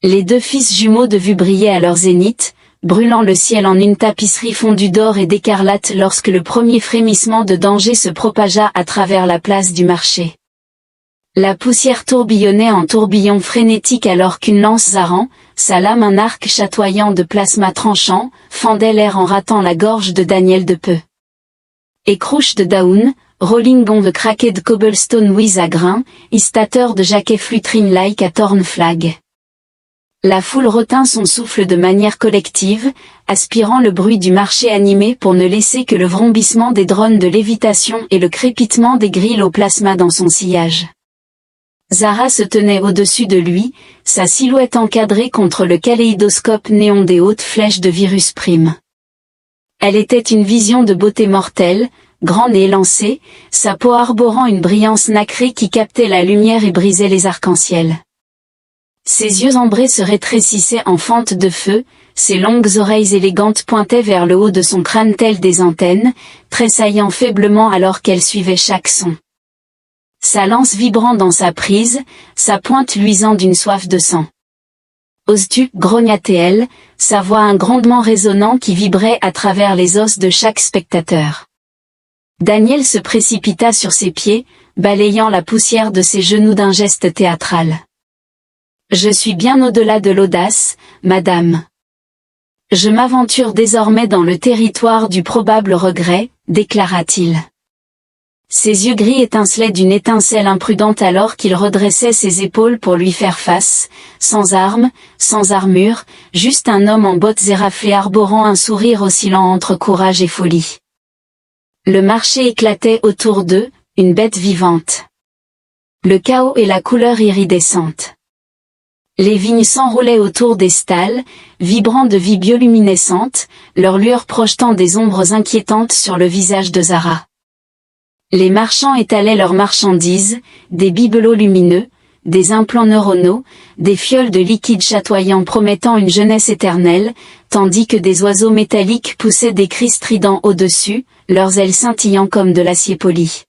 Les deux fils jumeaux de vue brillaient à leur zénith, brûlant le ciel en une tapisserie fondue d'or et d'écarlate lorsque le premier frémissement de danger se propagea à travers la place du marché. La poussière tourbillonnait en tourbillon frénétique alors qu'une lance Zaran, sa lame un arc chatoyant de plasma tranchant, fendait l'air en ratant la gorge de Daniel de peu. Et crouche de Daoun, rolling on the cracked cobblestone with a grain, istateur de jaquet fluttering like a torn flag. La foule retint son souffle de manière collective, aspirant le bruit du marché animé pour ne laisser que le vrombissement des drones de lévitation et le crépitement des grilles au plasma dans son sillage. Zara se tenait au-dessus de lui, sa silhouette encadrée contre le kaléidoscope néon des hautes flèches de Virus Prime. Elle était une vision de beauté mortelle, grande et élancée, sa peau arborant une brillance nacrée qui captait la lumière et brisait les arcs-en-ciel. Ses yeux ambrés se rétrécissaient en fente de feu, ses longues oreilles élégantes pointaient vers le haut de son crâne telles des antennes, tressaillant faiblement alors qu'elle suivait chaque son. Sa lance vibrant dans sa prise, sa pointe luisant d'une soif de sang. « Oses-tu » grogna-t-elle, sa voix un grondement résonnant qui vibrait à travers les os de chaque spectateur. Daniel se précipita sur ses pieds, balayant la poussière de ses genoux d'un geste théâtral. « Je suis bien au-delà de l'audace, madame. Je m'aventure désormais dans le territoire du probable regret, déclara-t-il. Ses yeux gris étincelaient d'une étincelle imprudente alors qu'il redressait ses épaules pour lui faire face, sans armes, sans armure, juste un homme en bottes éraflées arborant un sourire oscillant entre courage et folie. Le marché éclatait autour d'eux, une bête vivante. Le chaos et la couleur iridescente. Les vignes s'enroulaient autour des stalles, vibrant de vie bioluminescente, leurs lueurs projetant des ombres inquiétantes sur le visage de Zara. Les marchands étalaient leurs marchandises, des bibelots lumineux, des implants neuronaux, des fioles de liquide chatoyant promettant une jeunesse éternelle, tandis que des oiseaux métalliques poussaient des cris stridents au-dessus, leurs ailes scintillant comme de l'acier poli.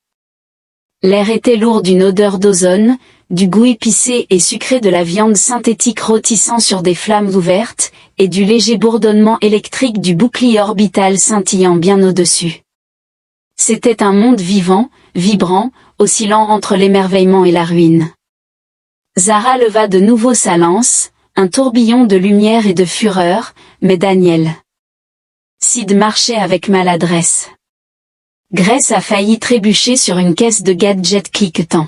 L'air était lourd d'une odeur d'ozone, du goût épicé et sucré de la viande synthétique rôtissant sur des flammes ouvertes, et du léger bourdonnement électrique du bouclier orbital scintillant bien au-dessus. C'était un monde vivant, vibrant, oscillant entre l'émerveillement et la ruine. Zara leva de nouveau sa lance, un tourbillon de lumière et de fureur, mais Daniel. Sid marchait avec maladresse. Grace a failli trébucher sur une caisse de gadgets cliquetant.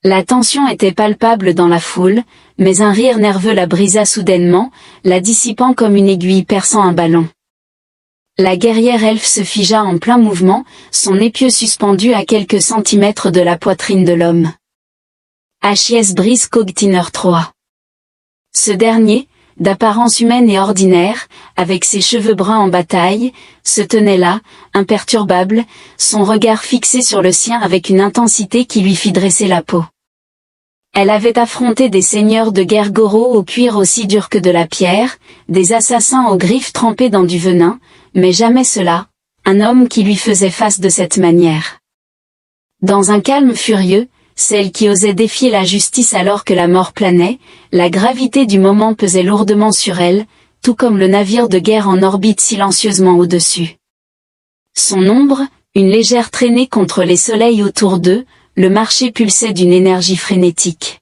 La tension était palpable dans la foule, mais un rire nerveux la brisa soudainement, la dissipant comme une aiguille perçant un ballon. La guerrière elfe se figea en plein mouvement, son épieu suspendu à quelques centimètres de la poitrine de l'homme. H.I.S. Brice Cogtiner III. Ce dernier, d'apparence humaine et ordinaire, avec ses cheveux bruns en bataille, se tenait là, imperturbable, son regard fixé sur le sien avec une intensité qui lui fit dresser la peau. Elle avait affronté des seigneurs de guerre goraux au cuir aussi dur que de la pierre, des assassins aux griffes trempées dans du venin, mais jamais cela, un homme qui lui faisait face de cette manière. Dans un calme furieux, celle qui osait défier la justice alors que la mort planait, la gravité du moment pesait lourdement sur elle, tout comme le navire de guerre en orbite silencieusement au-dessus. Son ombre, une légère traînée contre les soleils autour d'eux, le marché pulsait d'une énergie frénétique.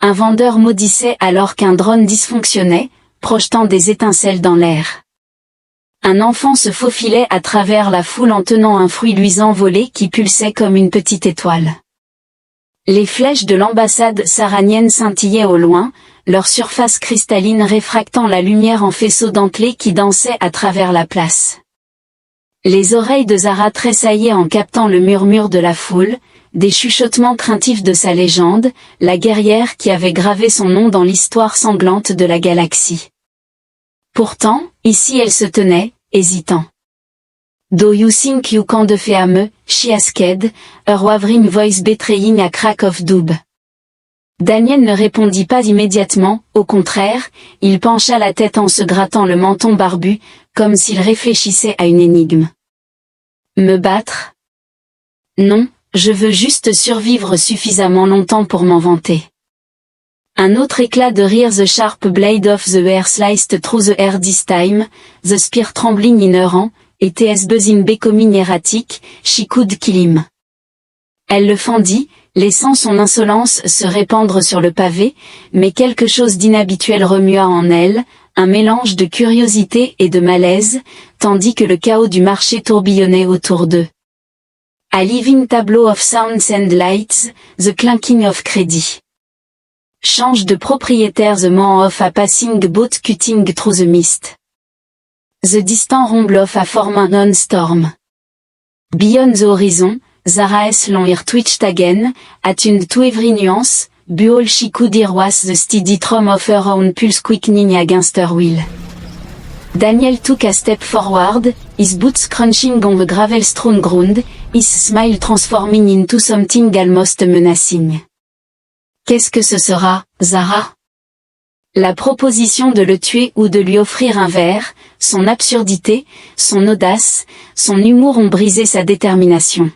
Un vendeur maudissait alors qu'un drone dysfonctionnait, projetant des étincelles dans l'air. Un enfant se faufilait à travers la foule en tenant un fruit luisant volé qui pulsait comme une petite étoile. Les flèches de l'ambassade saranienne scintillaient au loin, leur surface cristalline réfractant la lumière en faisceaux dentelés qui dansaient à travers la place. Les oreilles de Zara tressaillaient en captant le murmure de la foule, des chuchotements craintifs de sa légende, la guerrière qui avait gravé son nom dans l'histoire sanglante de la galaxie. Pourtant, ici elle se tenait, hésitant. Do you think you can defeat me, she asked, her wavering voice betraying a crack of doubt. Daniel ne répondit pas immédiatement, au contraire, il pencha la tête en se grattant le menton barbu, comme s'il réfléchissait à une énigme. Me battre? Non, je veux juste survivre suffisamment longtemps pour m'en vanter. Un autre éclat de rire. The sharp blade of the hair sliced through the air this time, the spear trembling in her hand, et T.S. buzzing becoming erratic, she could kill him. Elle le fendit, laissant son insolence se répandre sur le pavé, mais quelque chose d'inhabituel remua en elle, un mélange de curiosité et de malaise, tandis que le chaos du marché tourbillonnait autour d'eux. A living tableau of sounds and lights, the clanking of credit. Change de propriétaire. The man of a passing boat cutting through the mist. The distant rumble of a form storm. Beyond the horizon, Zara's long ear twitched again, attuned to every nuance, but all she could hear was the steady thrum of her own pulse quickening against her will. Daniel took a step forward, his boots crunching on the gravel-strewn ground, his smile transforming into something almost menacing. Qu'est-ce que ce sera, Zara? La proposition de le tuer ou de lui offrir un verre, son absurdité, son audace, son humour ont brisé sa détermination.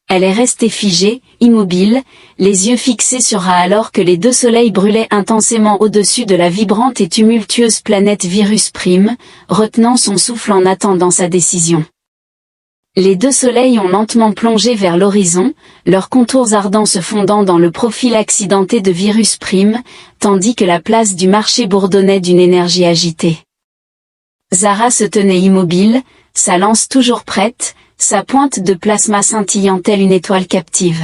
Elle est restée figée, immobile, les yeux fixés sur Ra alors que les deux soleils brûlaient intensément au-dessus de la vibrante et tumultueuse planète Virus Prime, retenant son souffle en attendant sa décision. Les deux soleils ont lentement plongé vers l'horizon, leurs contours ardents se fondant dans le profil accidenté de Virus Prime, tandis que la place du marché bourdonnait d'une énergie agitée. Zara se tenait immobile, sa lance toujours prête, sa pointe de plasma scintillant telle une étoile captive.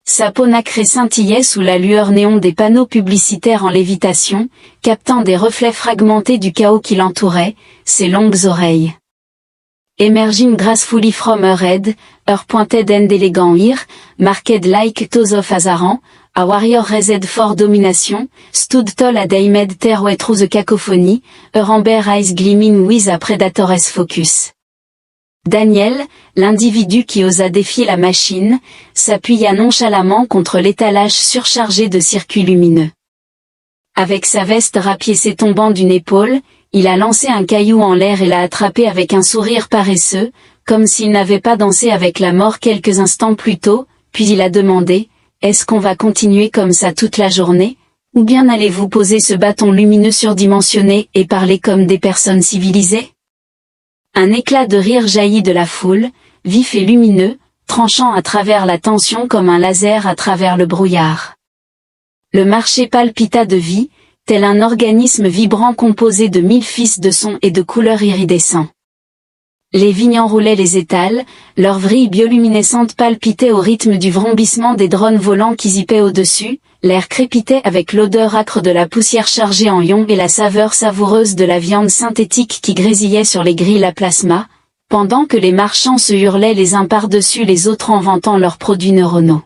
Sa peau nacrée scintillait sous la lueur néon des panneaux publicitaires en lévitation, captant des reflets fragmentés du chaos qui l'entourait, ses longues oreilles. Emerging gracefully from her head, her pointed and elegant ear, marked like those of Azaran, a warrior raised for domination, stood tall a diamond terror through the cacophony, her amber eyes gleaming with a predator's focus. Daniel, l'individu qui osa défier la machine, s'appuya nonchalamment contre l'étalage surchargé de circuits lumineux. Avec sa veste rapiécée tombant d'une épaule, il a lancé un caillou en l'air et l'a attrapé avec un sourire paresseux, comme s'il n'avait pas dansé avec la mort quelques instants plus tôt, puis il a demandé, « Est-ce qu'on va continuer comme ça toute la journée, ou bien allez-vous poser ce bâton lumineux surdimensionné et parler comme des personnes civilisées ?» Un éclat de rire jaillit de la foule, vif et lumineux, tranchant à travers la tension comme un laser à travers le brouillard. Le marché palpita de vie, tel un organisme vibrant composé de 1000 fils de sons et de couleurs iridescents. Les vignes enroulaient les étals, leurs vrilles bioluminescentes palpitaient au rythme du vrombissement des drones volants qui zippaient au-dessus, l'air crépitait avec l'odeur âcre de la poussière chargée en ions et la saveur savoureuse de la viande synthétique qui grésillait sur les grilles à plasma, pendant que les marchands se hurlaient les uns par-dessus les autres en vantant leurs produits neuronaux.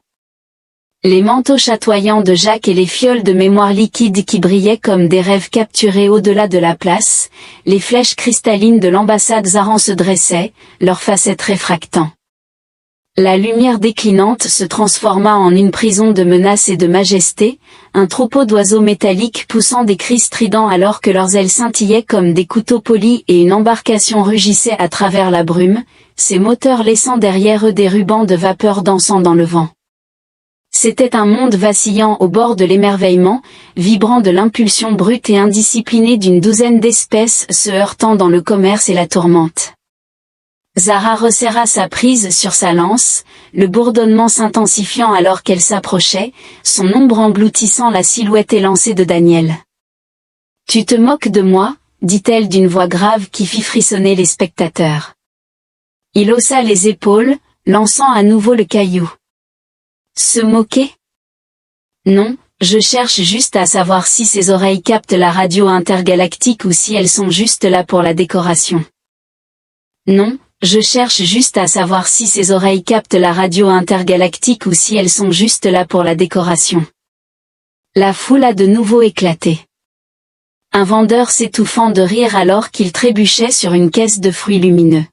Les manteaux chatoyants de Jacques et les fioles de mémoire liquide qui brillaient comme des rêves capturés au-delà de la place, les flèches cristallines de l'ambassade Zaran se dressaient, leurs facettes réfractant. La lumière déclinante se transforma en une prison de menaces et de majesté, un troupeau d'oiseaux métalliques poussant des cris stridents alors que leurs ailes scintillaient comme des couteaux polis et une embarcation rugissait à travers la brume, ses moteurs laissant derrière eux des rubans de vapeur dansant dans le vent. C'était un monde vacillant au bord de l'émerveillement, vibrant de l'impulsion brute et indisciplinée d'une douzaine d'espèces se heurtant dans le commerce et la tourmente. Zara resserra sa prise sur sa lance, le bourdonnement s'intensifiant alors qu'elle s'approchait, son ombre engloutissant la silhouette élancée de Daniel. « Tu te moques de moi ?» dit-elle d'une voix grave qui fit frissonner les spectateurs. Il haussa les épaules, lançant à nouveau le caillou. Se moquer? Non, je cherche juste à savoir si ses oreilles captent la radio intergalactique ou si elles sont juste là pour la décoration. Non, je cherche juste à savoir si ses oreilles captent la radio intergalactique ou si elles sont juste là pour la décoration. La foule a de nouveau éclaté. Un vendeur s'étouffant de rire alors qu'il trébuchait sur une caisse de fruits lumineux.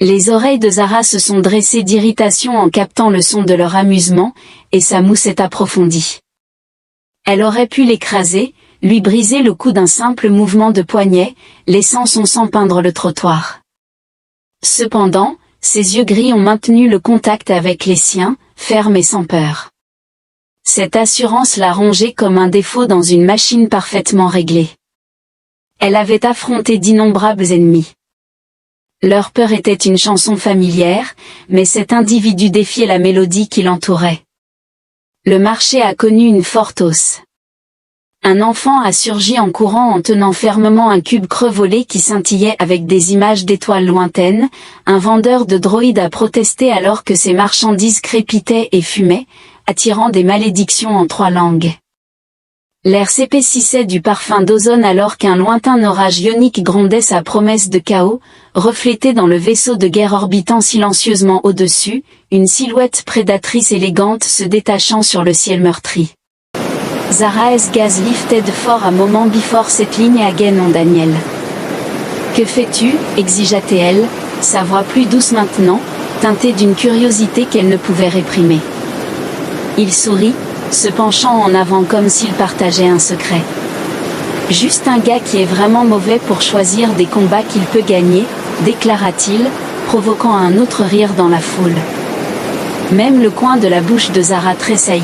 Les oreilles de Zara se sont dressées d'irritation en captant le son de leur amusement, et sa moue s'est approfondie. Elle aurait pu l'écraser, lui briser le cou d'un simple mouvement de poignet, laissant son sang peindre le trottoir. Cependant, ses yeux gris ont maintenu le contact avec les siens, fermes et sans peur. Cette assurance la rongeait comme un défaut dans une machine parfaitement réglée. Elle avait affronté d'innombrables ennemis. Leur peur était une chanson familière, mais cet individu défiait la mélodie qui l'entourait. Le marché a connu une forte hausse. Un enfant a surgi en courant en tenant fermement un cube creux volé qui scintillait avec des images d'étoiles lointaines, un vendeur de droïdes a protesté alors que ses marchandises crépitaient et fumaient, attirant des malédictions en 3 langues. L'air s'épaississait du parfum d'ozone alors qu'un lointain orage ionique grondait sa promesse de chaos, reflété dans le vaisseau de guerre orbitant silencieusement au-dessus, une silhouette prédatrice élégante se détachant sur le ciel meurtri. Zara's gaze lifted for a moment before settling again on Daniel. Que fais-tu, exigea-t-elle, sa voix plus douce maintenant, teintée d'une curiosité qu'elle ne pouvait réprimer. Il sourit, se penchant en avant comme s'il partageait un secret. Juste un gars qui est vraiment mauvais pour choisir des combats qu'il peut gagner, déclara-t-il, provoquant un autre rire dans la foule. Même le coin de la bouche de Zara tressaillit,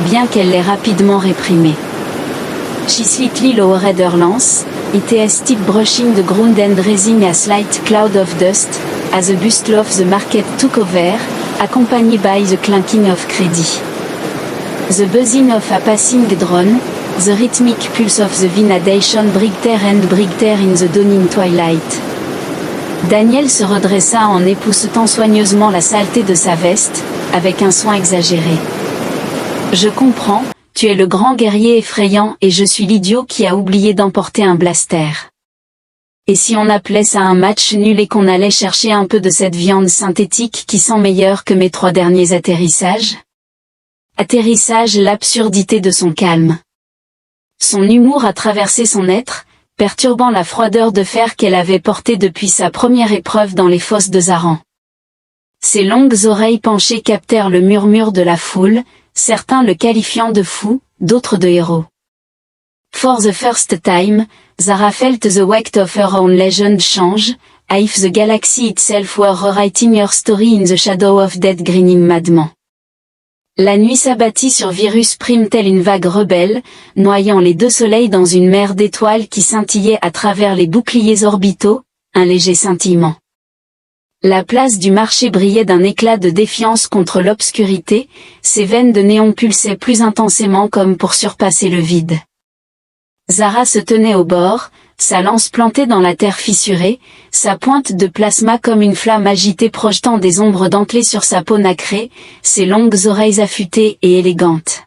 bien qu'elle l'ait rapidement réprimé. She slightly lowered her lance, it is still brushing the ground and raising a slight cloud of dust, as the bustle of the market took over, accompanied by the clanking of credit. The buzzing of a passing drone, the rhythmic pulse of the vinadation brighter and brighter in the dawning twilight. Daniel se redressa en époussetant soigneusement la saleté de sa veste, avec un soin exagéré. Je comprends, tu es le grand guerrier effrayant et je suis l'idiot qui a oublié d'emporter un blaster. Et si on appelait ça un match nul et qu'on allait chercher un peu de cette viande synthétique qui sent meilleur que mes 3 derniers atterrissages? Atterrissage, l'absurdité de son calme. Son humour a traversé son être, perturbant la froideur de fer qu'elle avait portée depuis sa première épreuve dans les fosses de Zaran. Ses longues oreilles penchées captèrent le murmure de la foule, certains le qualifiant de fou, d'autres de héros. For the first time, Zara felt the weight of her own legend change, as if the galaxy itself were rewriting her story in the shadow of death grinning madman. La nuit s'abattit sur Virus Prime telle une vague rebelle, noyant les 2 soleils dans une mer d'étoiles qui scintillait à travers les boucliers orbitaux, un léger scintillement. La place du marché brillait d'un éclat de défiance contre l'obscurité, ses veines de néon pulsaient plus intensément comme pour surpasser le vide. Zara se tenait au bord, sa lance plantée dans la terre fissurée, sa pointe de plasma comme une flamme agitée projetant des ombres dentelées sur sa peau nacrée, ses longues oreilles affûtées et élégantes.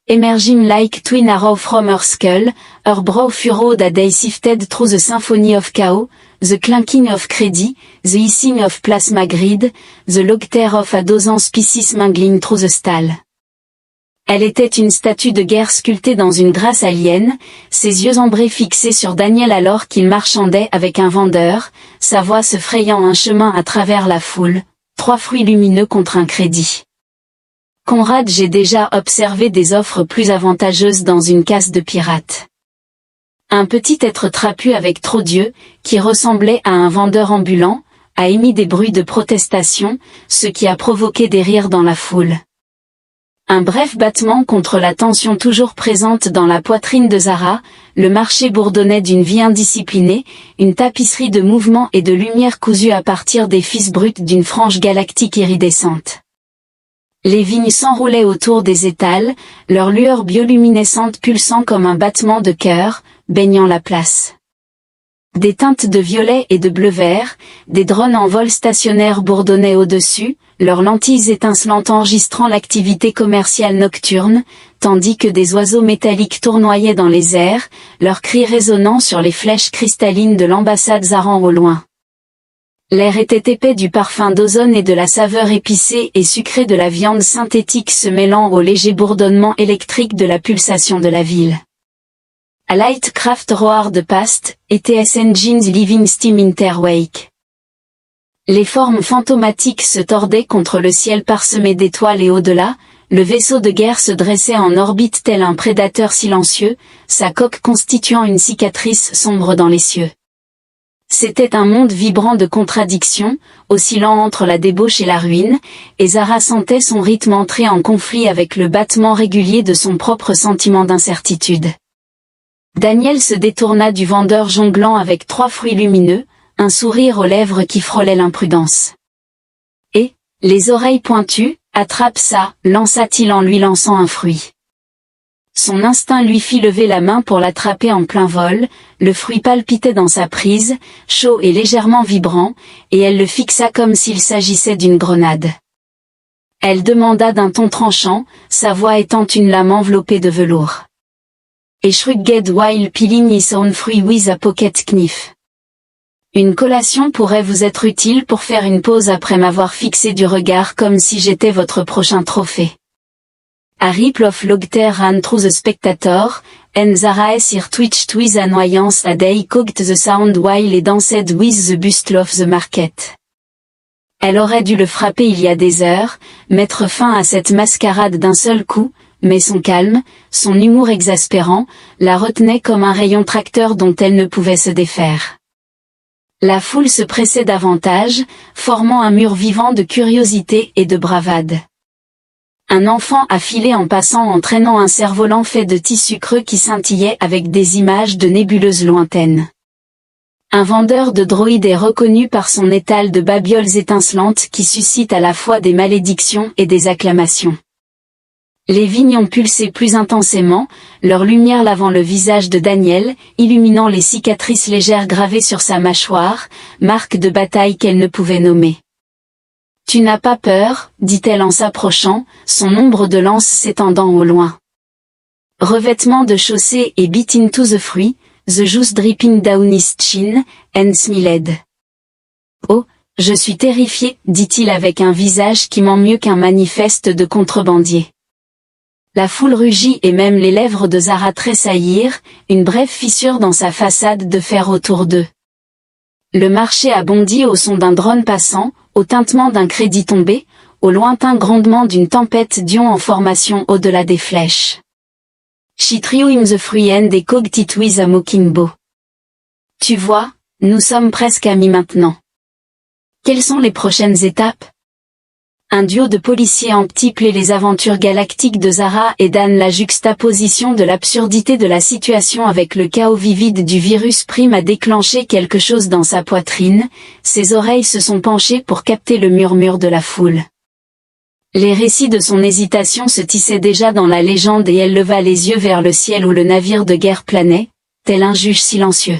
Emerging like twin arrow from her skull, her brow furrowed as they sifted through the symphony of chaos, the clanking of credit, the hissing of plasma grid, the laughter of a dozen species mingling through the stall. Elle était une statue de guerre sculptée dans une grâce alien, ses yeux ambrés fixés sur Daniel alors qu'il marchandait avec un vendeur, sa voix se frayant un chemin à travers la foule, 3 fruits lumineux contre un crédit. Conrad, j'ai déjà observé des offres plus avantageuses dans une casse de pirate. Un petit être trapu avec trop d'yeux, qui ressemblait à un vendeur ambulant, a émis des bruits de protestation, ce qui a provoqué des rires dans la foule. Un bref battement contre la tension toujours présente dans la poitrine de Zara, le marché bourdonnait d'une vie indisciplinée, une tapisserie de mouvements et de lumière cousue à partir des fils bruts d'une frange galactique iridescente. Les vignes s'enroulaient autour des étals, leur lueur bioluminescente pulsant comme un battement de cœur, baignant la place. Des teintes de violet et de bleu-vert, des drones en vol stationnaire bourdonnaient au-dessus, leurs lentilles étincelantes enregistrant l'activité commerciale nocturne, tandis que des oiseaux métalliques tournoyaient dans les airs, leurs cris résonnant sur les flèches cristallines de l'ambassade Zaran au loin. L'air était épais du parfum d'ozone et de la saveur épicée et sucrée de la viande synthétique se mêlant au léger bourdonnement électrique de la pulsation de la ville. A light craft roared past, ETS engines leaving steam in their wake. Les formes fantomatiques se tordaient contre le ciel parsemé d'étoiles et au-delà, le vaisseau de guerre se dressait en orbite tel un prédateur silencieux, sa coque constituant une cicatrice sombre dans les cieux. C'était un monde vibrant de contradictions, oscillant entre la débauche et la ruine, et Zara sentait son rythme entrer en conflit avec le battement régulier de son propre sentiment d'incertitude. Daniel se détourna du vendeur jonglant avec 3 fruits lumineux, un sourire aux lèvres qui frôlait l'imprudence. Et, les oreilles pointues, attrape ça, lança-t-il en lui lançant un fruit. Son instinct lui fit lever la main pour l'attraper en plein vol, le fruit palpitait dans sa prise, chaud et légèrement vibrant, et elle le fixa comme s'il s'agissait d'une grenade. Elle demanda d'un ton tranchant, sa voix étant une lame enveloppée de velours. Et shrugged while peeling his own fruit with a pocket knife. Une collation pourrait vous être utile pour faire une pause après m'avoir fixé du regard comme si j'étais votre prochain trophée. A ripple of laughter ran through the spectator, and Zara's ear twitched with annoyance as they caught the sound while he danced with the bustle of the market. Elle aurait dû le frapper il y a des heures, mettre fin à cette mascarade d'un seul coup, mais son calme, son humour exaspérant, la retenait comme un rayon tracteur dont elle ne pouvait se défaire. La foule se pressait davantage, formant un mur vivant de curiosité et de bravade. Un enfant affilait en passant en traînant un cerf-volant fait de tissu creux qui scintillait avec des images de nébuleuses lointaines. Un vendeur de droïdes est reconnu par son étal de babioles étincelantes qui suscite à la fois des malédictions et des acclamations. Les vignes ont pulsé plus intensément, leur lumière lavant le visage de Daniel, illuminant les cicatrices légères gravées sur sa mâchoire, marque de bataille qu'elle ne pouvait nommer. « Tu n'as pas peur, dit-elle en s'approchant, son ombre de lance s'étendant au loin. Revêtement de chaussée et bit into the fruit, the juice dripping down his chin, and smiled. Oh, je suis terrifié, dit-il avec un visage qui ment mieux qu'un manifeste de contrebandier. La foule rugit et même les lèvres de Zara tressaillirent, une brève fissure dans sa façade de fer autour d'eux. Le marché a bondi au son d'un drone passant, au tintement d'un crédit tombé, au lointain grondement d'une tempête d'ion en formation au-delà des flèches. She threw him the fruit and they cooked it with a mocking bow. Tu vois, nous sommes presque amis maintenant. Quelles sont les prochaines étapes? Un duo de policiers emptiplait les aventures galactiques de Zara et Dan. La juxtaposition de l'absurdité de la situation avec le chaos vivide du virus prime a déclenché quelque chose dans sa poitrine, ses oreilles se sont penchées pour capter le murmure de la foule. Les récits de son hésitation se tissaient déjà dans la légende et elle leva les yeux vers le ciel où le navire de guerre planait, tel un juge silencieux.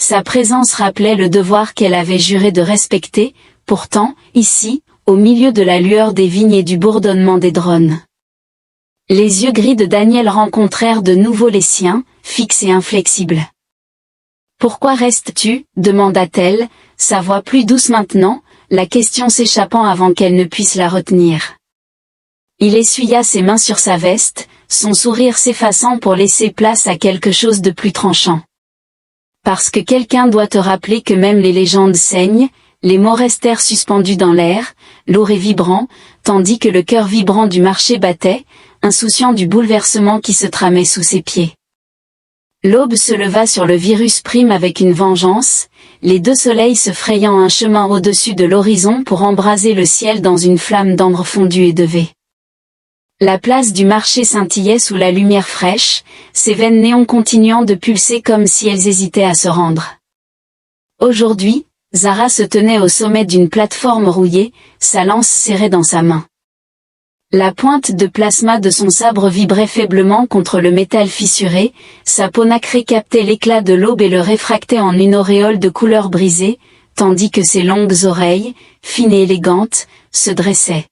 Sa présence rappelait le devoir qu'elle avait juré de respecter, pourtant, ici, au milieu de la lueur des vignes et du bourdonnement des drones. Les yeux gris de Daniel rencontrèrent de nouveau les siens, fixes et inflexibles. « Pourquoi restes-tu » demanda-t-elle, sa voix plus douce maintenant, la question s'échappant avant qu'elle ne puisse la retenir. Il essuya ses mains sur sa veste, son sourire s'effaçant pour laisser place à quelque chose de plus tranchant. Parce que quelqu'un doit te rappeler que même les légendes saignent, les mots restèrent suspendus dans l'air, lourds et vibrants, tandis que le cœur vibrant du marché battait, insouciant du bouleversement qui se tramait sous ses pieds. L'aube se leva sur le virus prime avec une vengeance, les deux soleils se frayant un chemin au-dessus de l'horizon pour embraser le ciel dans une flamme d'ambre fondue et de V. La place du marché scintillait sous la lumière fraîche, ses veines néon continuant de pulser comme si elles hésitaient à se rendre. Aujourd'hui, Zara se tenait au sommet d'une plateforme rouillée, sa lance serrée dans sa main. La pointe de plasma de son sabre vibrait faiblement contre le métal fissuré, sa peau nacrée captait l'éclat de l'aube et le réfractait en une auréole de couleur brisée, tandis que ses longues oreilles, fines et élégantes, se dressaient.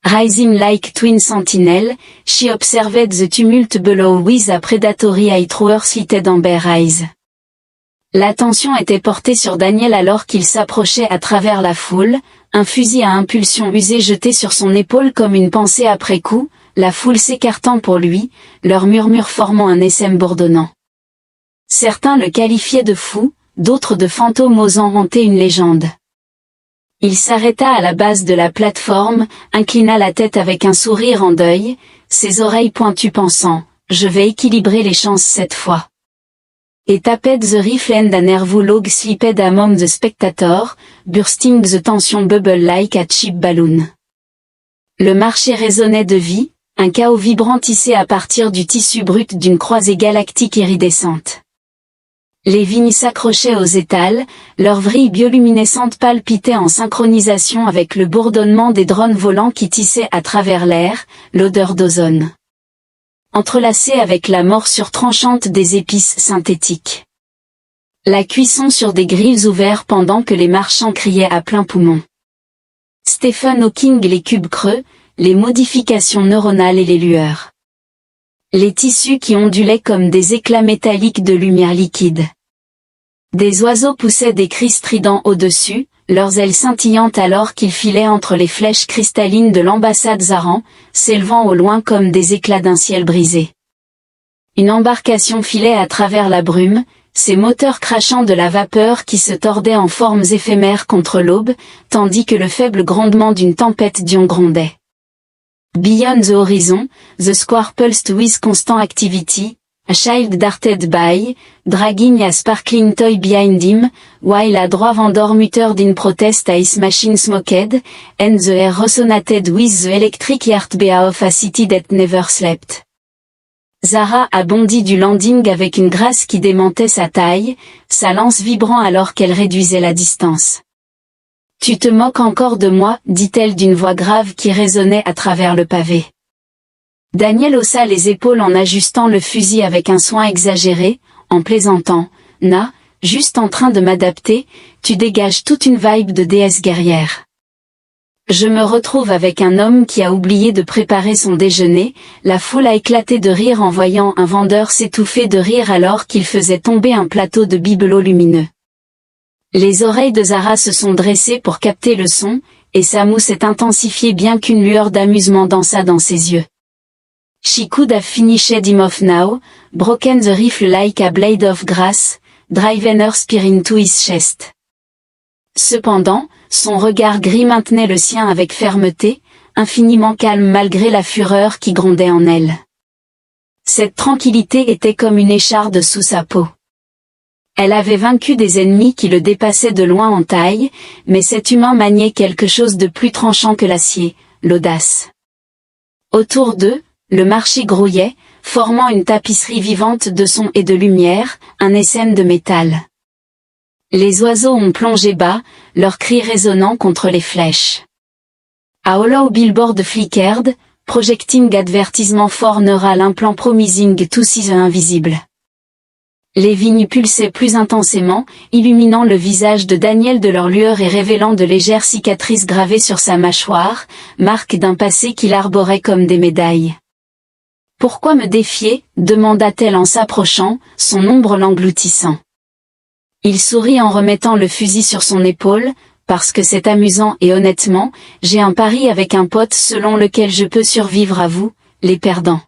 Rising like twin sentinel, she observed the tumult below with a predatory eye through her slitted amber eyes. L'attention était portée sur Daniel alors qu'il s'approchait à travers la foule, un fusil à impulsion usée jeté sur son épaule comme une pensée après coup, la foule s'écartant pour lui, leur murmure formant un essaim bourdonnant. Certains le qualifiaient de fou, d'autres de fantôme osant hanter une légende. Il s'arrêta à la base de la plateforme, inclina la tête avec un sourire en deuil, ses oreilles pointues pensant « Je vais équilibrer les chances cette fois ». Et taped the rifle and a nervous log slipped among the spectator, bursting the tension bubble like a cheap balloon. Le marché résonnait de vie, un chaos vibrant tissé à partir du tissu brut d'une croisée galactique iridescente. Les vignes s'accrochaient aux étals, leurs vrilles bioluminescentes palpitaient en synchronisation avec le bourdonnement des drones volants qui tissaient à travers l'air, l'odeur d'ozone. Entrelacée avec la morsure tranchante des épices synthétiques. La cuisson sur des grilles ouverts pendant que les marchands criaient à plein poumon. Stephen Hawking les cubes creux, les modifications neuronales et les lueurs. Les tissus qui ondulaient comme des éclats métalliques de lumière liquide. Des oiseaux poussaient des cris stridents au-dessus, leurs ailes scintillantes alors qu'ils filaient entre les flèches cristallines de l'ambassade Zaran, s'élevant au loin comme des éclats d'un ciel brisé. Une embarcation filait à travers la brume, ses moteurs crachant de la vapeur qui se tordait en formes éphémères contre l'aube, tandis que le faible grondement d'une tempête d'ion grondait. Beyond the horizon, the square pulsed with constant activity, a child darted by, dragging a sparkling toy behind him, while a droit vendor muttered in protest as his machine smoked, and the air resonated with the electric heartbeat of a city that never slept. Zara a bondi du landing avec une grâce qui démentait sa taille, sa lance vibrant alors qu'elle réduisait la distance. « Tu te moques encore de moi » dit-elle d'une voix grave qui résonnait à travers le pavé. Daniel haussa les épaules en ajustant le fusil avec un soin exagéré, en plaisantant. « Na, juste en train de m'adapter, tu dégages toute une vibe de déesse guerrière. » Je me retrouve avec un homme qui a oublié de préparer son déjeuner, la foule a éclaté de rire en voyant un vendeur s'étouffer de rire alors qu'il faisait tomber un plateau de bibelots lumineux. Les oreilles de Zara se sont dressées pour capter le son, et sa moue s'est intensifiée bien qu'une lueur d'amusement dansa dans ses yeux. She could have finished him off now, broken the rifle like a blade of grass, driven her spear into his chest. Cependant, son regard gris maintenait le sien avec fermeté, infiniment calme malgré la fureur qui grondait en elle. Cette tranquillité était comme une écharde sous sa peau. Elle avait vaincu des ennemis qui le dépassaient de loin en taille, mais cet humain maniait quelque chose de plus tranchant que l'acier, l'audace. Autour d'eux, le marché grouillait, formant une tapisserie vivante de sons et de lumière, un essaim de métal. Les oiseaux ont plongé bas, leurs cris résonnant contre les flèches. A hollow billboard flickered, projecting advertisement for neural implant promising to see the invisible. Les vignes pulsaient plus intensément, illuminant le visage de Daniel de leur lueur et révélant de légères cicatrices gravées sur sa mâchoire, marque d'un passé qu'il arborait comme des médailles. « Pourquoi me défier ?» demanda-t-elle en s'approchant, son ombre l'engloutissant. Il sourit en remettant le fusil sur son épaule, « Parce que c'est amusant et honnêtement, j'ai un pari avec un pote selon lequel je peux survivre à vous, les perdants. »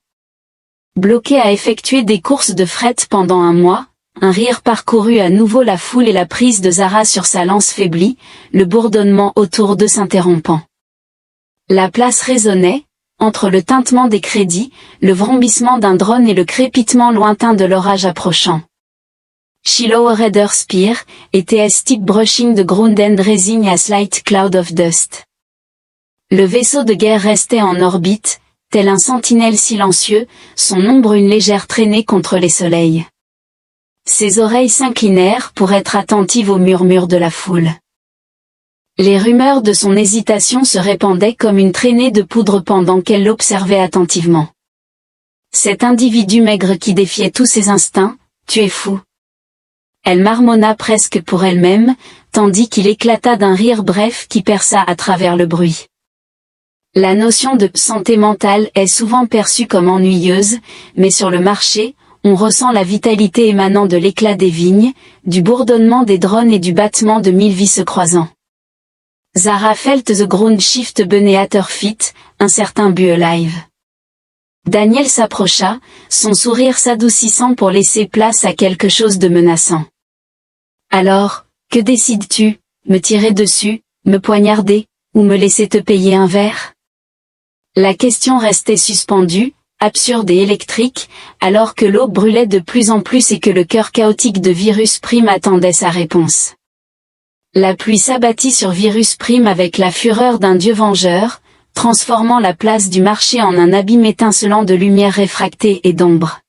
Bloqué à effectuer des courses de fret pendant un mois, un rire parcourut à nouveau la foule et la prise de Zara sur sa lance faiblit, le bourdonnement autour d'eux s'interrompant. La place résonnait, entre le tintement des crédits, le vrombissement d'un drone et le crépitement lointain de l'orage approchant. She lowered her spear, était a steep brushing the ground and raising a slight cloud of dust. Le vaisseau de guerre restait en orbite, tel un sentinelle silencieux, son ombre une légère traînée contre les soleils. Ses oreilles s'inclinèrent pour être attentives aux murmures de la foule. Les rumeurs de son hésitation se répandaient comme une traînée de poudre pendant qu'elle l'observait attentivement. Cet individu maigre qui défiait tous ses instincts, tu es fou. Elle marmonna presque pour elle-même, tandis qu'il éclata d'un rire bref qui perça à travers le bruit. La notion de santé mentale est souvent perçue comme ennuyeuse, mais sur le marché, on ressent la vitalité émanant de l'éclat des vignes, du bourdonnement des drones et du battement de 1000 vies se croisant. Zara felt the ground shift beneath her feet, un certain but alive. Daniel s'approcha, son sourire s'adoucissant pour laisser place à quelque chose de menaçant. Alors, que décides-tu, me tirer dessus, me poignarder, ou me laisser te payer un verre ? La question restait suspendue, absurde et électrique, alors que l'eau brûlait de plus en plus et que le cœur chaotique de Virus Prime attendait sa réponse. La pluie s'abattit sur Virus Prime avec la fureur d'un dieu vengeur, transformant la place du marché en un abîme étincelant de lumière réfractée et d'ombre.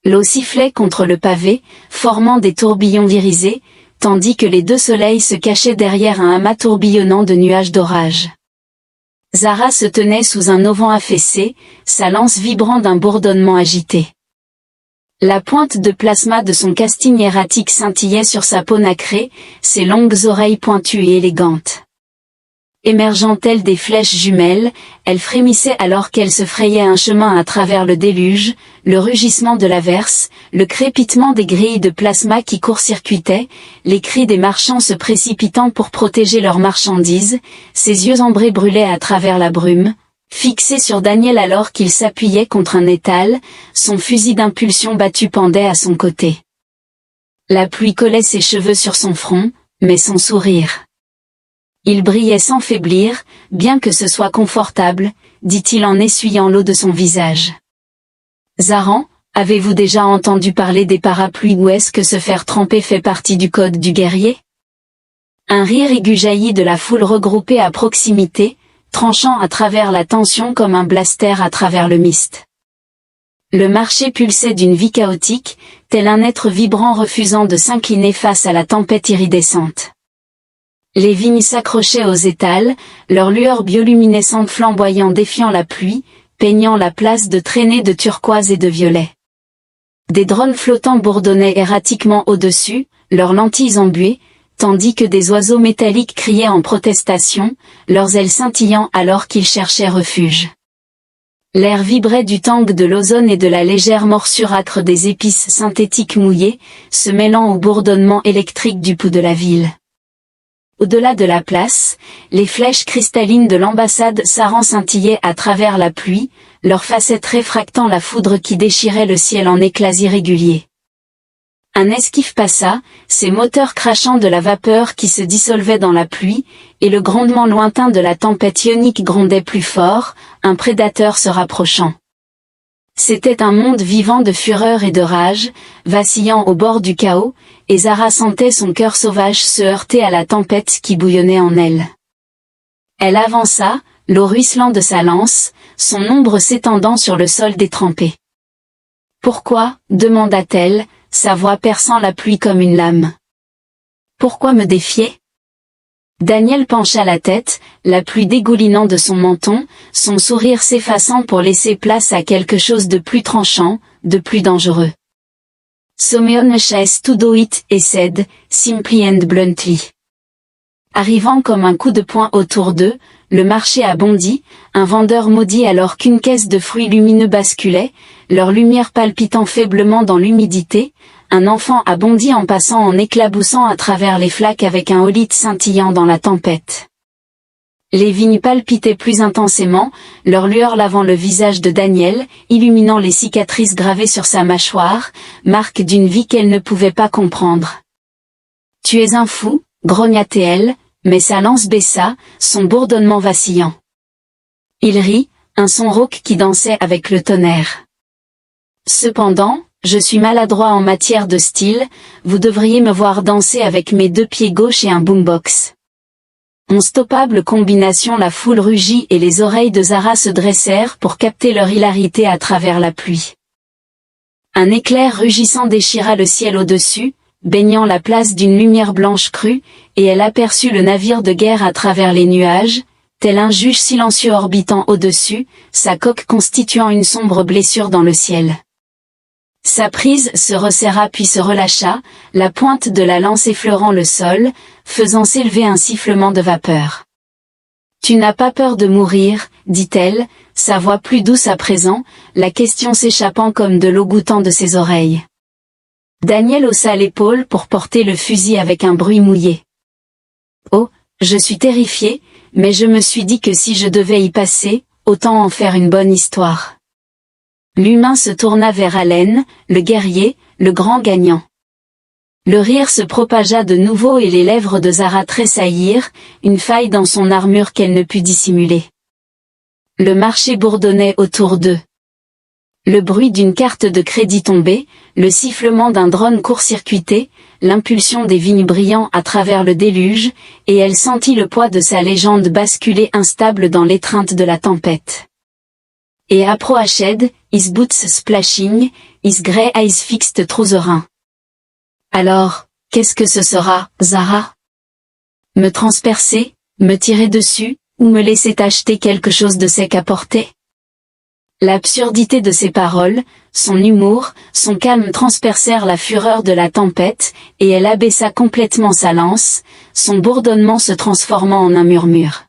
L'eau sifflait contre le pavé, formant des tourbillons irisés, tandis que les deux soleils se cachaient derrière un amas tourbillonnant de nuages d'orage. Zara se tenait sous un auvent affaissé, sa lance vibrant d'un bourdonnement agité. La pointe de plasma de son casting erratique scintillait sur sa peau nacrée, ses longues oreilles pointues et élégantes. Émergeant telles des flèches jumelles, elle frémissait alors qu'elle se frayait un chemin à travers le déluge, le rugissement de l'averse, le crépitement des grilles de plasma qui court-circuitaient, les cris des marchands se précipitant pour protéger leurs marchandises, ses yeux ambrés brûlaient à travers la brume, fixés sur Daniel alors qu'il s'appuyait contre un étal, son fusil d'impulsion battu pendait à son côté. La pluie collait ses cheveux sur son front, mais son sourire. Il brillait sans faiblir, bien que ce soit confortable, dit-il en essuyant l'eau de son visage. Zaran, avez-vous déjà entendu parler des parapluies ou est-ce que se faire tremper fait partie du code du guerrier? Un rire aigu jaillit de la foule regroupée à proximité, tranchant à travers la tension comme un blaster à travers le mist. Le marché pulsait d'une vie chaotique, tel un être vibrant refusant de s'incliner face à la tempête iridescente. Les vignes s'accrochaient aux étals, leurs lueurs bioluminescentes flamboyant défiant la pluie, peignant la place de traînées de turquoise et de violet. Des drones flottants bourdonnaient erratiquement au-dessus, leurs lentilles embuées, tandis que des oiseaux métalliques criaient en protestation, leurs ailes scintillant alors qu'ils cherchaient refuge. L'air vibrait du tang de l'ozone et de la légère morsure âcre des épices synthétiques mouillées, se mêlant au bourdonnement électrique du pouls de la ville. Au-delà de la place, les flèches cristallines de l'ambassade Saran scintillaient à travers la pluie, leurs facettes réfractant la foudre qui déchirait le ciel en éclats irréguliers. Un esquif passa, ses moteurs crachant de la vapeur qui se dissolvait dans la pluie, et le grondement lointain de la tempête ionique grondait plus fort, un prédateur se rapprochant. C'était un monde vivant de fureur et de rage, vacillant au bord du chaos, et Zara sentait son cœur sauvage se heurter à la tempête qui bouillonnait en elle. Elle avança, l'eau ruisselant de sa lance, son ombre s'étendant sur le sol détrempé. « Pourquoi ?» demanda-t-elle, sa voix perçant la pluie comme une lame. « Pourquoi me défier ?» Daniel pencha la tête, la pluie dégoulinant de son menton, son sourire s'effaçant pour laisser place à quelque chose de plus tranchant, de plus dangereux. Someone has to do it, et said, simply and bluntly. Arrivant comme un coup de poing autour d'eux, le marché a bondi, un vendeur maudit alors qu'une caisse de fruits lumineux basculait, leur lumière palpitant faiblement dans l'humidité, un enfant a bondi en passant en éclaboussant à travers les flaques avec un holite scintillant dans la tempête. Les vignes palpitaient plus intensément, leur lueur lavant le visage de Daniel, illuminant les cicatrices gravées sur sa mâchoire, marque d'une vie qu'elle ne pouvait pas comprendre. « Tu es un fou » grogna-t-elle, mais sa lance baissa, son bourdonnement vacillant. Il rit, un son rauque qui dansait avec le tonnerre. Cependant, je suis maladroit en matière de style, vous devriez me voir danser avec mes deux pieds gauche et un boombox. Unstoppable combination, la foule rugit et les oreilles de Zara se dressèrent pour capter leur hilarité à travers la pluie. Un éclair rugissant déchira le ciel au-dessus, baignant la place d'une lumière blanche crue, et elle aperçut le navire de guerre à travers les nuages, tel un juge silencieux orbitant au-dessus, sa coque constituant une sombre blessure dans le ciel. Sa prise se resserra puis se relâcha, la pointe de la lance effleurant le sol, faisant s'élever un sifflement de vapeur. « Tu n'as pas peur de mourir » dit-elle, sa voix plus douce à présent, la question s'échappant comme de l'eau goûtant de ses oreilles. Daniel haussa l'épaule pour porter le fusil avec un bruit mouillé. « Oh, je suis terrifié, mais je me suis dit que si je devais y passer, autant en faire une bonne histoire. » L'humain se tourna vers Allen, le guerrier, le grand gagnant. Le rire se propagea de nouveau et les lèvres de Zara tressaillirent, une faille dans son armure qu'elle ne put dissimuler. Le marché bourdonnait autour d'eux. Le bruit d'une carte de crédit tombée, le sifflement d'un drone court-circuité, l'impulsion des vignes brillants à travers le déluge, et elle sentit le poids de sa légende basculer instable dans l'étreinte de la tempête. Et approached, his boots splashing, his grey eyes fixed through the rain. Alors, qu'est-ce que ce sera, Zara? Me transpercer, me tirer dessus, ou me laisser acheter quelque chose de sec à porter? L'absurdité de ses paroles, son humour, son calme transpercèrent la fureur de la tempête, et elle abaissa complètement sa lance, son bourdonnement se transformant en un murmure.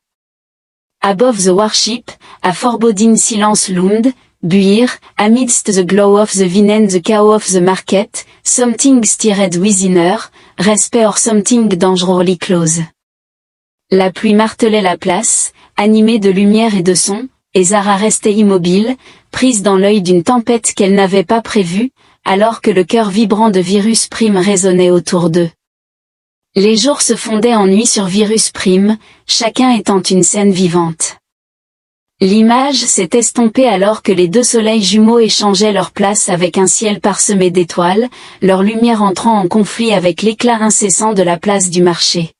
Above the warship, a foreboding silence loomed, buire, amidst the glow of the vine and the chaos of the market, something stirred within her, respect or something dangerously close. La pluie martelait la place, animée de lumière et de son, et Zara restait immobile, prise dans l'œil d'une tempête qu'elle n'avait pas prévue, alors que le cœur vibrant de Virus Prime résonnait autour d'eux. Les jours se fondaient en nuit sur Virus Prime, chacun étant une scène vivante. L'image s'est estompée alors que les deux soleils jumeaux échangeaient leur place avec un ciel parsemé d'étoiles, leur lumière entrant en conflit avec l'éclat incessant de la place du marché.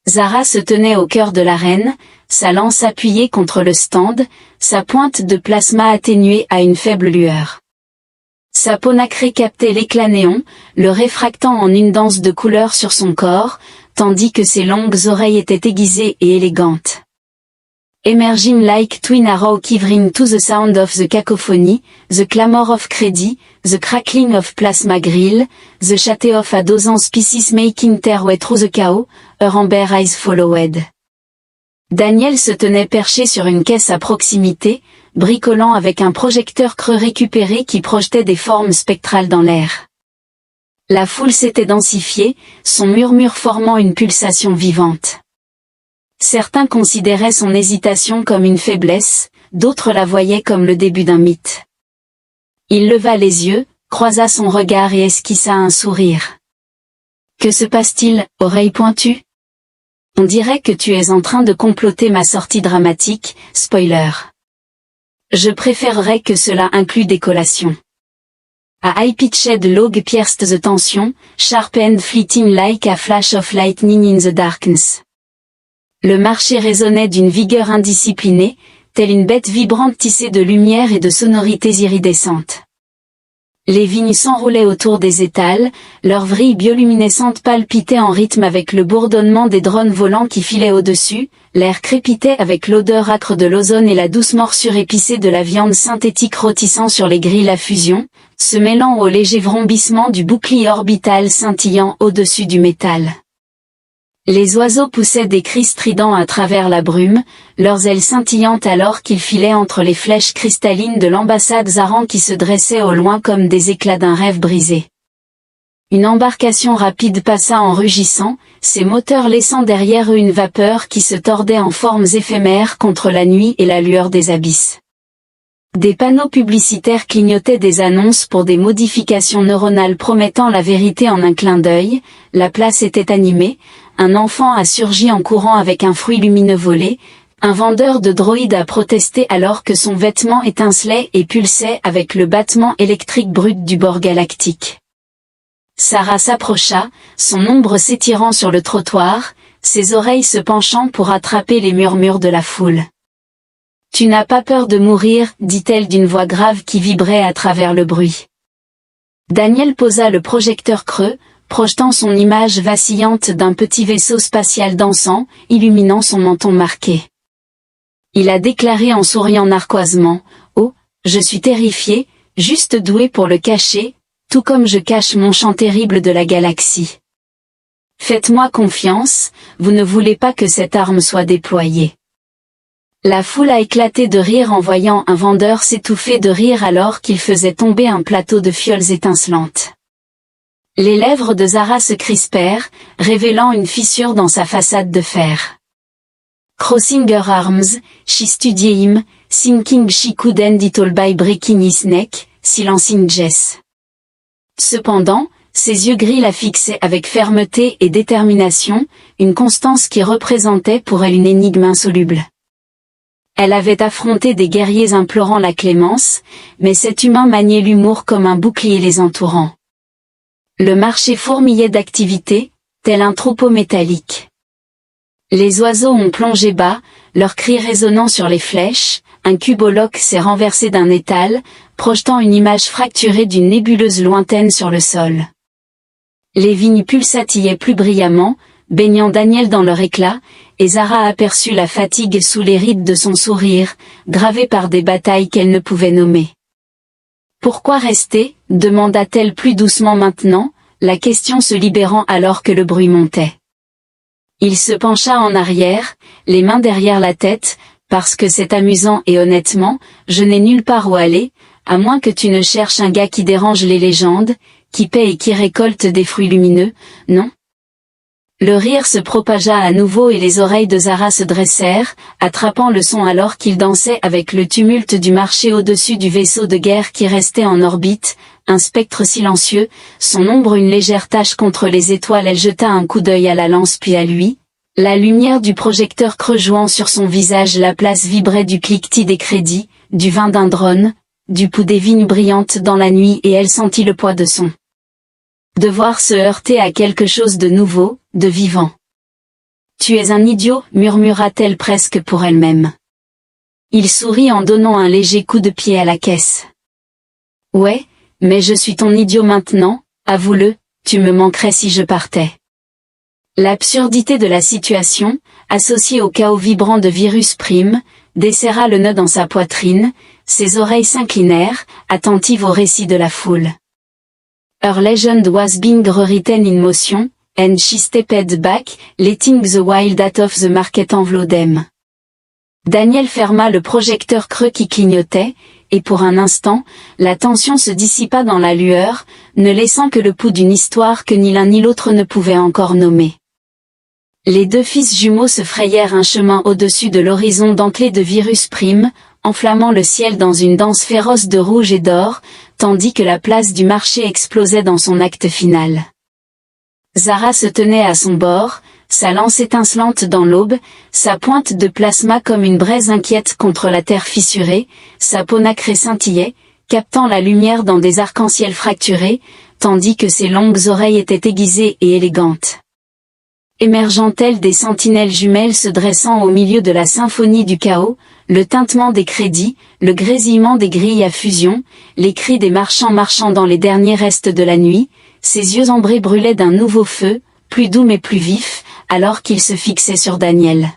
Zara se tenait au cœur de l'arène, sa lance appuyée contre le stand, sa pointe de plasma atténuée à une faible lueur. Sa peau nacrée captait l'éclat néon, le réfractant en une danse de couleurs sur son corps, tandis que ses longues oreilles étaient aiguisées et élégantes. Emerging like twin arrow quivering to the sound of the cacophony, the clamor of credit, the crackling of plasma grill, the chatter of a dozen species making their way through the chaos, her amber eyes followed. Daniel se tenait perché sur une caisse à proximité, bricolant avec un projecteur creux récupéré qui projetait des formes spectrales dans l'air. La foule s'était densifiée, son murmure formant une pulsation vivante. Certains considéraient son hésitation comme une faiblesse, d'autres la voyaient comme le début d'un mythe. Il leva les yeux, croisa son regard et esquissa un sourire. Que se passe-t-il, oreille pointue? On dirait que tu es en train de comploter ma sortie dramatique, spoiler. Je préférerais que cela inclue des collations. A high-pitched log pierced the tension, sharp and fleeting like a flash of lightning in the darkness. Le marché résonnait d'une vigueur indisciplinée, telle une bête vibrante tissée de lumière et de sonorités iridescentes. Les vignes s'enroulaient autour des étals, leurs vrilles bioluminescentes palpitaient en rythme avec le bourdonnement des drones volants qui filaient au-dessus, l'air crépitait avec l'odeur âcre de l'ozone et la douce morsure épicée de la viande synthétique rôtissant sur les grilles à fusion, se mêlant au léger vrombissement du bouclier orbital scintillant au-dessus du métal. Les oiseaux poussaient des cris stridents à travers la brume, leurs ailes scintillantes alors qu'ils filaient entre les flèches cristallines de l'ambassade Zaran qui se dressait au loin comme des éclats d'un rêve brisé. Une embarcation rapide passa en rugissant, ses moteurs laissant derrière eux une vapeur qui se tordait en formes éphémères contre la nuit et la lueur des abysses. Des panneaux publicitaires clignotaient des annonces pour des modifications neuronales promettant la vérité en un clin d'œil, la place était animée, un enfant a surgi en courant avec un fruit lumineux volé, un vendeur de droïdes a protesté alors que son vêtement étincelait et pulsait avec le battement électrique brut du bord galactique. Sarah s'approcha, son ombre s'étirant sur le trottoir, ses oreilles se penchant pour attraper les murmures de la foule. « Tu n'as pas peur de mourir » dit-elle d'une voix grave qui vibrait à travers le bruit. Daniel posa le projecteur creux, projetant son image vacillante d'un petit vaisseau spatial dansant, illuminant son menton marqué. Il a déclaré en souriant narquoisement, « Oh, je suis terrifié, juste doué pour le cacher, tout comme je cache mon chant terrible de la galaxie. Faites-moi confiance, vous ne voulez pas que cette arme soit déployée. » La foule a éclaté de rire en voyant un vendeur s'étouffer de rire alors qu'il faisait tomber un plateau de fioles étincelantes. Les lèvres de Zara se crispèrent, révélant une fissure dans sa façade de fer. Crossing her arms, she studied him, thinking she couldn't it all by breaking his neck, silencing Jess. Cependant, ses yeux gris la fixaient avec fermeté et détermination, une constance qui représentait pour elle une énigme insoluble. Elle avait affronté des guerriers implorant la clémence, mais cet humain maniait l'humour comme un bouclier les entourant. Le marché fourmillait d'activité, tel un troupeau métallique. Les oiseaux ont plongé bas, leurs cris résonnant sur les flèches, un cuboloque s'est renversé d'un étal, projetant une image fracturée d'une nébuleuse lointaine sur le sol. Les vignes pulsatillaient plus brillamment, baignant Daniel dans leur éclat, et Zara aperçut la fatigue sous les rides de son sourire, gravée par des batailles qu'elle ne pouvait nommer. « Pourquoi rester ?» demanda-t-elle plus doucement maintenant, la question se libérant alors que le bruit montait. Il se pencha en arrière, les mains derrière la tête, parce que c'est amusant et honnêtement, je n'ai nulle part où aller, à moins que tu ne cherches un gars qui dérange les légendes, qui paie et qui récolte des fruits lumineux, non ? Le rire se propagea à nouveau et les oreilles de Zara se dressèrent, attrapant le son alors qu'il dansait avec le tumulte du marché au-dessus du vaisseau de guerre qui restait en orbite, un spectre silencieux, son ombre une légère tache contre les étoiles. Elle jeta un coup d'œil à la lance puis à lui. La lumière du projecteur creux jouant sur son visage, la place vibrait du cliquetis des crédits, du vin d'un drone, du pouls des vignes brillantes dans la nuit et elle sentit le poids de son devoir se heurter à quelque chose de nouveau, de vivant. « Tu es un idiot » murmura-t-elle presque pour elle-même. Il sourit en donnant un léger coup de pied à la caisse. « Ouais, mais je suis ton idiot maintenant, avoue-le, tu me manquerais si je partais. » L'absurdité de la situation, associée au chaos vibrant de Virus Prime, desserra le nœud dans sa poitrine, ses oreilles s'inclinèrent, attentives au récit de la foule. Her legend was being rewritten in motion, and she stepped back, letting the wild out of the market envelope them. Daniel ferma le projecteur creux qui clignotait, et pour un instant, la tension se dissipa dans la lueur, ne laissant que le pouls d'une histoire que ni l'un ni l'autre ne pouvait encore nommer. Les deux fils jumeaux se frayèrent un chemin au-dessus de l'horizon dentelé de Virus Prime, enflammant le ciel dans une danse féroce de rouge et d'or, tandis que la place du marché explosait dans son acte final. Zara se tenait à son bord, sa lance étincelante dans l'aube, sa pointe de plasma comme une braise inquiète contre la terre fissurée, sa peau nacrée scintillait, captant la lumière dans des arcs-en-ciel fracturés, tandis que ses longues oreilles étaient aiguisées et élégantes. Émergeant-elle des sentinelles jumelles se dressant au milieu de la symphonie du chaos, le tintement des crédits, le grésillement des grilles à fusion, les cris des marchands marchant dans les derniers restes de la nuit, ses yeux ambrés brûlaient d'un nouveau feu, plus doux mais plus vif, alors qu'il se fixait sur Daniel.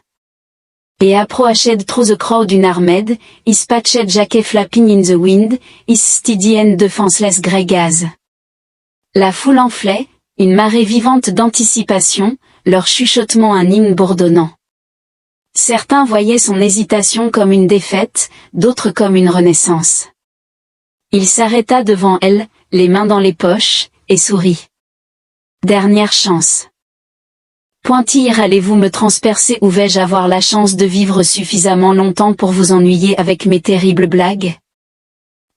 Et approached through the crowd une armed, is patched jacket flapping in the wind, is steady and defenseless grey gas. La foule enflait, une marée vivante d'anticipation, leur chuchotement un hymne bourdonnant. Certains voyaient son hésitation comme une défaite, d'autres comme une renaissance. Il s'arrêta devant elle, les mains dans les poches, et sourit. Dernière chance. Pointillère, allez-vous me transpercer ou vais-je avoir la chance de vivre suffisamment longtemps pour vous ennuyer avec mes terribles blagues?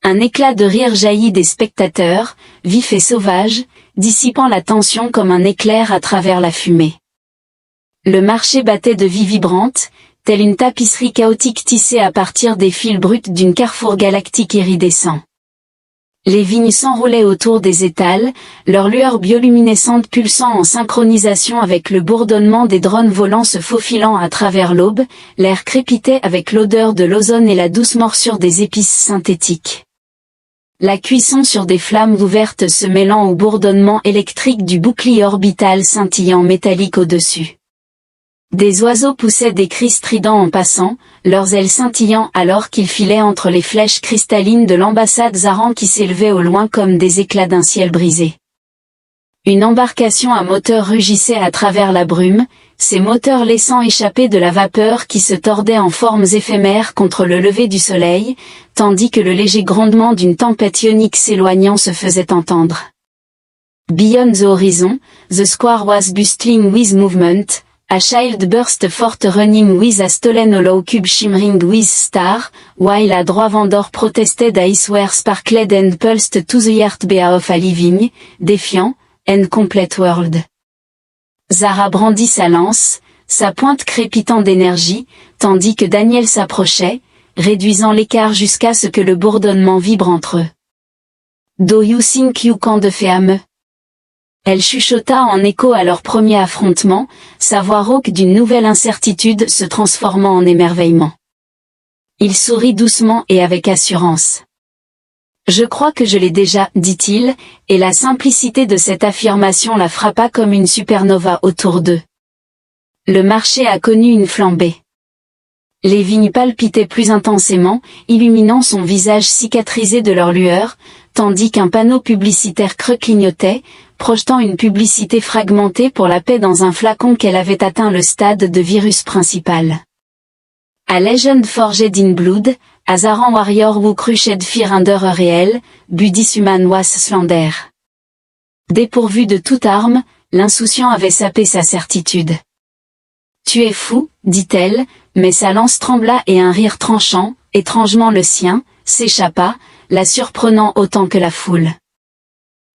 Un éclat de rire jaillit des spectateurs, vif et sauvage, dissipant la tension comme un éclair à travers la fumée. Le marché battait de vie vibrante, telle une tapisserie chaotique tissée à partir des fils bruts d'une carrefour galactique iridescent. Les vignes s'enroulaient autour des étals, leurs lueurs bioluminescentes pulsant en synchronisation avec le bourdonnement des drones volants se faufilant à travers l'aube, l'air crépitait avec l'odeur de l'ozone et la douce morsure des épices synthétiques. La cuisson sur des flammes ouvertes se mêlant au bourdonnement électrique du bouclier orbital scintillant métallique au-dessus. Des oiseaux poussaient des cris stridents en passant, leurs ailes scintillant alors qu'ils filaient entre les flèches cristallines de l'ambassade Zaran qui s'élevait au loin comme des éclats d'un ciel brisé. Une embarcation à moteur rugissait à travers la brume, ses moteurs laissant échapper de la vapeur qui se tordait en formes éphémères contre le lever du soleil, tandis que le léger grondement d'une tempête ionique s'éloignant se faisait entendre. Beyond the horizon, the square was bustling with movement, a child burst forth running with a stolen hollow cube shimmering with star, while a droit vendor protested eyes were sparkled and pulsed to the heartbeat of a living, défiant, and complete world. Zara brandit sa lance, sa pointe crépitant d'énergie, tandis que Daniel s'approchait, réduisant l'écart jusqu'à ce que le bourdonnement vibre entre eux. Do you think you can defeat me? Elle chuchota en écho à leur premier affrontement, sa voix rauque d'une nouvelle incertitude se transformant en émerveillement. Il sourit doucement et avec assurance. Je crois que je l'ai déjà, dit-il, et la simplicité de cette affirmation la frappa comme une supernova autour d'eux. Le marché a connu une flambée. Les vignes palpitaient plus intensément, illuminant son visage cicatrisé de leur lueur, tandis qu'un panneau publicitaire creux clignotait, projetant une publicité fragmentée pour la paix dans un flacon qu'elle avait atteint le stade de virus principal. A Legend forged in blood, Azaran warrior who crushed fear under a réel, Budis human was slender. Dépourvu de toute arme, l'insouciant avait sapé sa certitude. Tu es fou, dit-elle, mais sa lance trembla et un rire tranchant, étrangement le sien, s'échappa, la surprenant autant que la foule.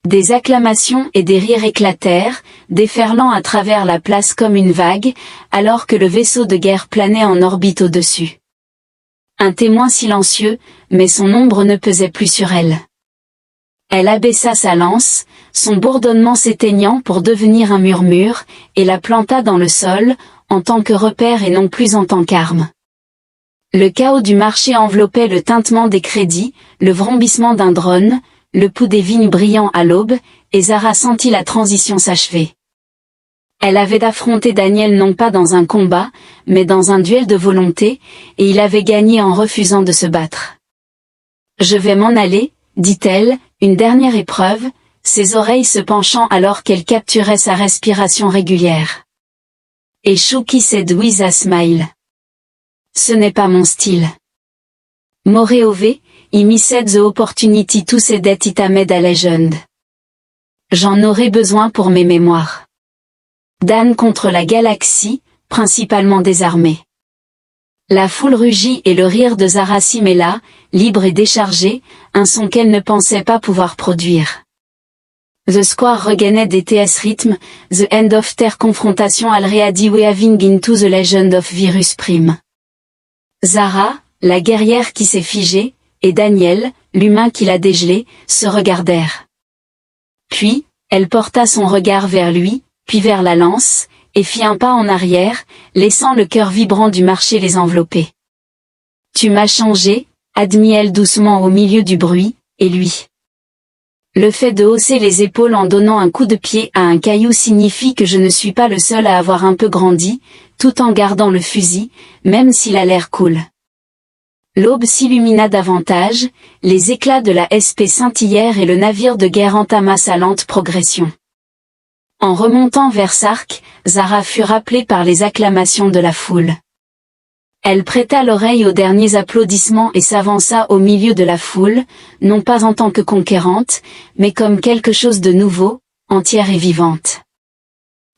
Des acclamations et des rires éclatèrent, déferlant à travers la place comme une vague, alors que le vaisseau de guerre planait en orbite au-dessus. Un témoin silencieux, mais son ombre ne pesait plus sur elle. Elle abaissa sa lance, son bourdonnement s'éteignant pour devenir un murmure, et la planta dans le sol, en tant que repère et non plus en tant qu'arme. Le chaos du marché enveloppait le tintement des crédits, le vrombissement d'un drone, le pouls des vignes brillant à l'aube, et Zara sentit la transition s'achever. Elle avait affronté Daniel non pas dans un combat, mais dans un duel de volonté, et il avait gagné en refusant de se battre. « Je vais m'en aller, » dit-elle, une dernière épreuve, ses oreilles se penchant alors qu'elle capturait sa respiration régulière. Et Shuki said with a smile. Ce n'est pas mon style. Moreover, I missed the opportunity to say that it made a legend. J'en aurai besoin pour mes mémoires. Dan contre la galaxie, principalement désarmée. La foule rugit et le rire de Zara s'y mêla, libre et déchargé, un son qu'elle ne pensait pas pouvoir produire. The square regained its rhythm, the end of their confrontation already weaving into the legend of Virus Prime. Zara, la guerrière qui s'est figée, et Daniel, l'humain qui l'a dégelé, se regardèrent. Puis, elle porta son regard vers lui, puis vers la lance, et fit un pas en arrière, laissant le cœur vibrant du marché les envelopper. Tu m'as changé, admit-elle doucement au milieu du bruit, et lui. Le fait de hausser les épaules en donnant un coup de pied à un caillou signifie que je ne suis pas le seul à avoir un peu grandi, tout en gardant le fusil, même s'il a l'air cool. L'aube s'illumina davantage, les éclats de la SP scintillèrent et le navire de guerre entama sa lente progression. En remontant vers Sark, Zara fut rappelée par les acclamations de la foule. Elle prêta l'oreille aux derniers applaudissements et s'avança au milieu de la foule, non pas en tant que conquérante, mais comme quelque chose de nouveau, entière et vivante.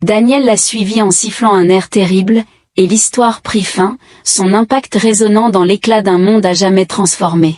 Daniel la suivit en sifflant un air terrible, et l'histoire prit fin, son impact résonnant dans l'éclat d'un monde à jamais transformé.